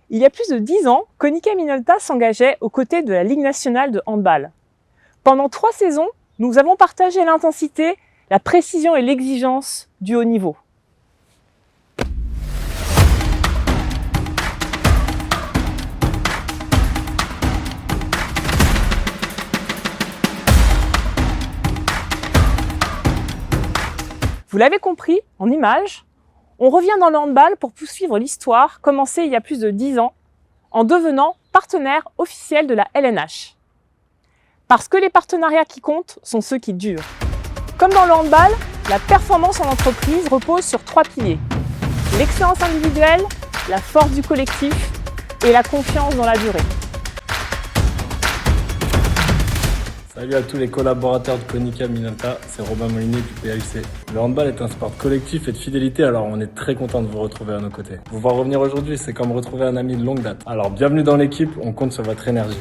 Il y a plus de 10 ans, Konica Minolta s'engageait aux côtés de la Ligue nationale de handball. Pendant 3 saisons, nous avons partagé l'intensité, la précision et l'exigence du haut niveau. Vous l'avez compris, en images, on revient dans le handball pour poursuivre l'histoire commencée il y a plus de 10 ans en devenant partenaire officiel de la LNH. Parce que les partenariats qui comptent sont ceux qui durent. Comme dans le handball, la performance en entreprise repose sur 3 piliers. L'excellence individuelle, la force du collectif et la confiance dans la durée. Salut à tous les collaborateurs de Konica Minolta, c'est Robin Molinier du PAUC. Le handball est un sport collectif et de fidélité, alors on est très content de vous retrouver à nos côtés. Vous voir revenir aujourd'hui, c'est comme retrouver un ami de longue date. Alors bienvenue dans l'équipe, on compte sur votre énergie.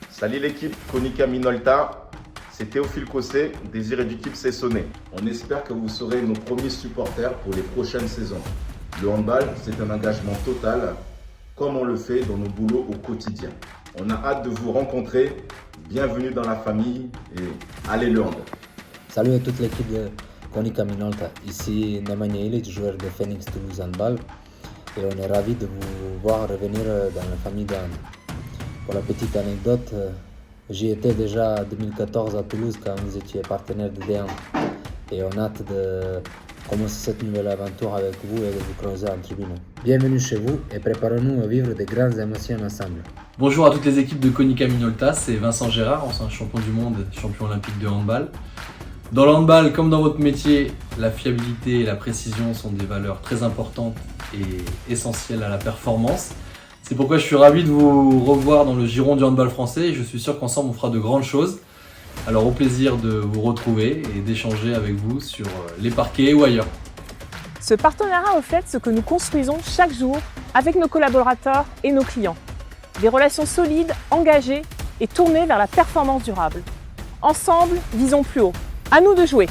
Salut l'équipe Konica Minolta, c'est Théophile Cossé, désiré du type Cessonnet. On espère que vous serez nos premiers supporters pour les prochaines saisons. Le handball, c'est un engagement total, comme on le fait dans nos boulots au quotidien. On a hâte de vous rencontrer. Bienvenue dans la famille et allez le hand. Salut à toute l'équipe de Konica Minolta. Ici Nemanja Ilic, joueur de Phoenix Toulouse Handball. Et on est ravis de vous voir revenir dans la famille de hand. Pour la petite anecdote, j'y étais déjà en 2014 à Toulouse quand vous étiez partenaire de D1. Et on a hâte de commencer cette nouvelle aventure avec vous et de vous croiser en tribune. Bienvenue chez vous et préparons-nous à vivre de grandes émotions ensemble. Bonjour à toutes les équipes de Konica Minolta, c'est Vincent Gérard, ancien champion du monde, champion olympique de handball. Dans le handball, comme dans votre métier, la fiabilité et la précision sont des valeurs très importantes et essentielles à la performance. C'est pourquoi je suis ravi de vous revoir dans le giron du handball français et je suis sûr qu'ensemble on fera de grandes choses. Alors au plaisir de vous retrouver et d'échanger avec vous sur les parquets ou ailleurs. Ce partenariat reflète ce que nous construisons chaque jour avec nos collaborateurs et nos clients. Des relations solides, engagées et tournées vers la performance durable. Ensemble, visons plus haut. À nous de jouer!